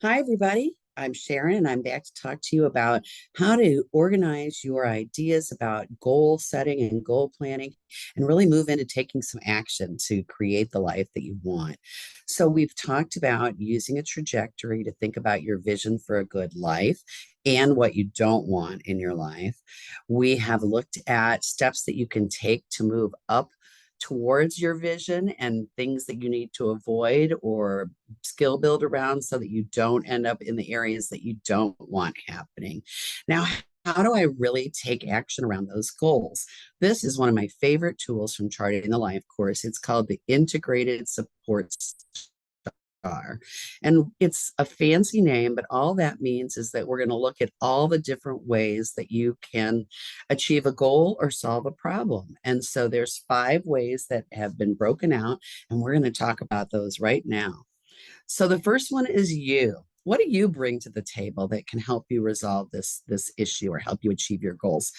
Hi, everybody. I'm Sharon, and I'm back to talk to you about how to organize your ideas about goal setting and goal planning and really move into taking some action to create the life that you want. So, we've talked about using a trajectory to think about your vision for a good life and what you don't want in your life. We have looked at steps that you can take to move up towards your vision and things that you need to avoid or skill build around so that you don't end up in the areas that you don't want happening. Now, how do I really take action around those goals? This is one of my favorite tools from Charting the Life course. It's called the Integrated Support Star. And it's a fancy name, but all that means is that we're going to look at all the different ways that you can achieve a goal or solve a problem. And so there's 5 ways that have been broken out, and we're going to talk about those right now. So the first one is you. What do you bring to the table that can help you resolve this issue or help you achieve your goals?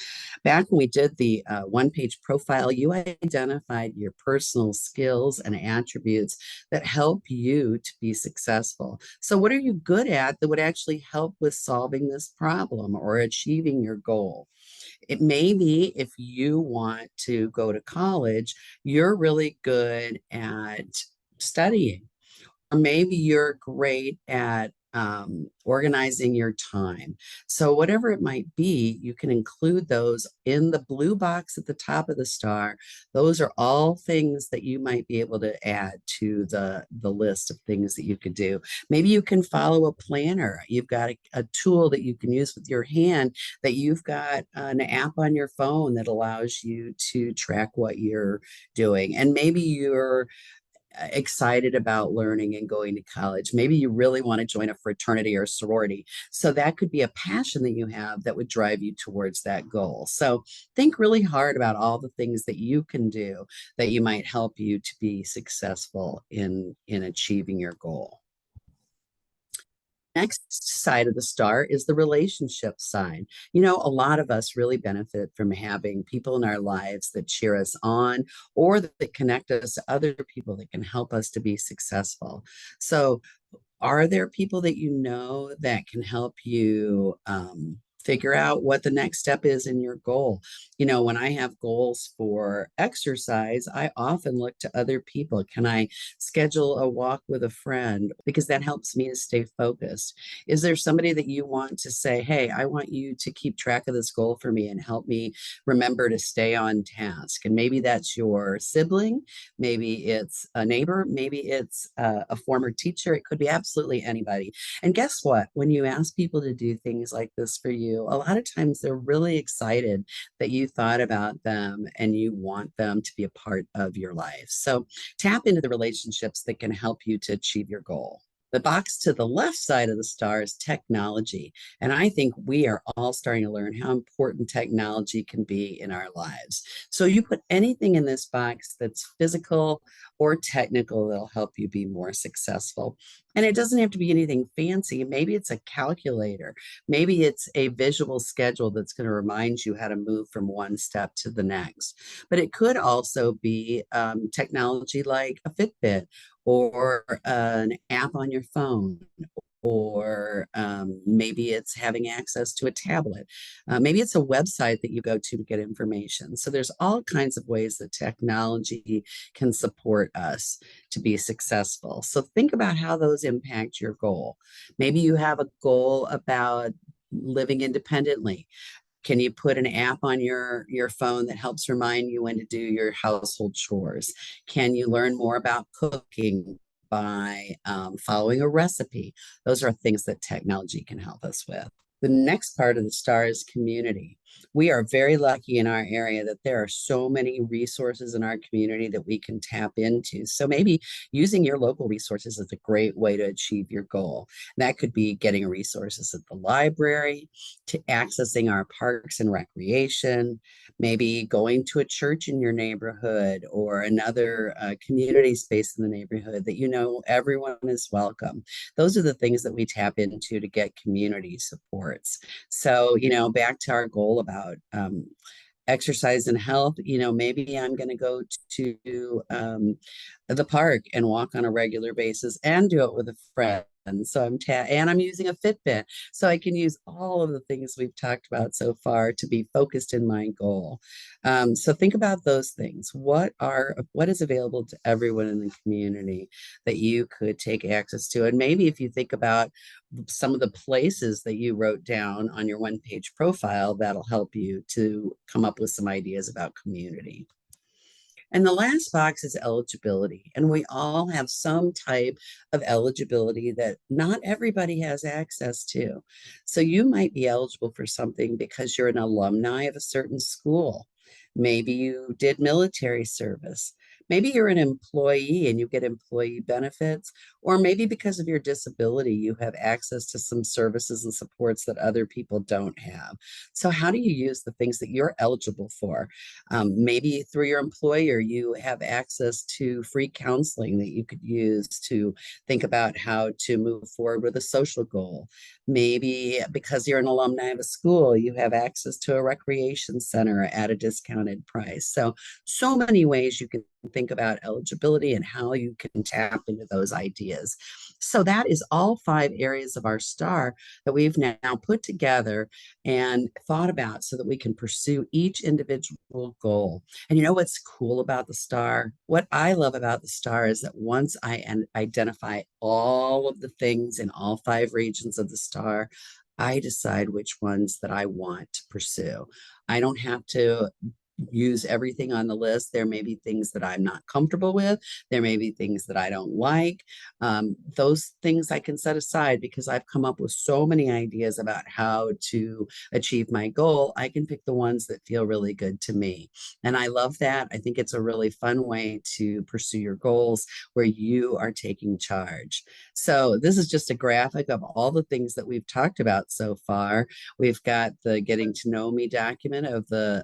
Back when we did the one-page profile, you identified your personal skills and attributes that help you to be successful. So what are you good at that would actually help with solving this problem or achieving your goal? It may be if you want to go to college, you're really good at studying, or maybe you're great at organizing your time. So, whatever it might be, you can include those in the blue box at the top of the star. Those are all things that you might be able to add to the list of things that you could do. Maybe you can follow a planner. You've got a tool that you can use with your hand, that you've got an app on your phone that allows you to track what you're doing. And maybe you're excited about learning and going to college. Maybe you really want to join a fraternity or sorority. So that could be a passion that you have that would drive you towards that goal. So think really hard about all the things that you can do that you might help you to be successful in achieving your goal. Next side of the star is the relationship side. You know, a lot of us really benefit from having people in our lives that cheer us on or that connect us to other people that can help us to be successful. So, are there people that you know that can help you figure out what the next step is in your goal? You know, when I have goals for exercise, I often look to other people. Can I schedule a walk with a friend? Because that helps me to stay focused. Is there somebody that you want to say, hey, I want you to keep track of this goal for me and help me remember to stay on task? And maybe that's your sibling, maybe it's a neighbor, maybe it's a former teacher. It could be absolutely anybody. And guess what? When you ask people to do things like this for you, a lot of times they're really excited that you thought about them and you want them to be a part of your life. So tap into the relationships that can help you to achieve your goal. The box to the left side of the star is technology. And I think we are all starting to learn how important technology can be in our lives. So you put anything in this box that's physical or technical that'll help you be more successful. And it doesn't have to be anything fancy. Maybe it's a calculator. Maybe it's a visual schedule that's going to remind you how to move from one step to the next. But it could also be technology like a Fitbit or an app on your phone, or maybe it's having access to a tablet. Maybe it's a website that you go to get information. So there's all kinds of ways that technology can support us to be successful. So think about how those impact your goal. Maybe you have a goal about living independently. Can you put an app on your phone that helps remind you when to do your household chores? Can you learn more about cooking by following a recipe? Those are things that technology can help us with. The next part of the star is community. We are very lucky in our area that there are so many resources in our community that we can tap into. So maybe using your local resources is a great way to achieve your goal. That could be getting resources at the library, to accessing our parks and recreation, maybe going to a church in your neighborhood or another community space in the neighborhood that you know everyone is welcome. Those are the things that we tap into to get community supports. So, you know, back to our goal about exercise and health, you know, maybe I'm going to go to the park and walk on a regular basis and do it with a friend. So and I'm using a Fitbit. So I can use all of the things we've talked about so far to be focused in my goal. So think about those things. What is available to everyone in the community that you could take access to? And maybe if you think about some of the places that you wrote down on your one-page profile, that'll help you to come up with some ideas about community. And the last box is eligibility. And we all have some type of eligibility that not everybody has access to. So you might be eligible for something because you're an alumni of a certain school. Maybe you did military service. Maybe you're an employee and you get employee benefits, or maybe because of your disability, you have access to some services and supports that other people don't have. So, how do you use the things that you're eligible for? Maybe through your employer, you have access to free counseling that you could use to think about how to move forward with a social goal. Maybe because you're an alumni of a school, you have access to a recreation center at a discounted price. So many ways you can think about eligibility and how you can tap into those ideas. So that is all 5 areas of our star that we've now put together and thought about so that we can pursue each individual goal. And you know what's cool about the star? What I love about the star is that once I identify all of the things in all 5 regions of the star, I decide which ones that I want to pursue. I don't have to use everything on the list. There may be things that I'm not comfortable with. There may be things that I don't like. Those things I can set aside because I've come up with so many ideas about how to achieve my goal. I can pick the ones that feel really good to me. And I love that. I think it's a really fun way to pursue your goals where you are taking charge. So this is just a graphic of all the things that we've talked about so far. We've got the getting to know me document of the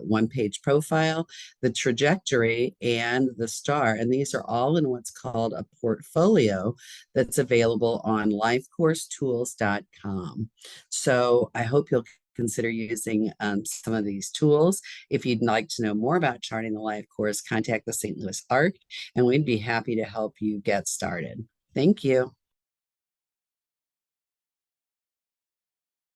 one-page profile, the trajectory, and the star. And these are all in what's called a portfolio that's available on lifecoursetools.com. So I hope you'll consider using some of these tools. If you'd like to know more about charting the life course, contact the St. Louis ARC, and we'd be happy to help you get started. Thank you.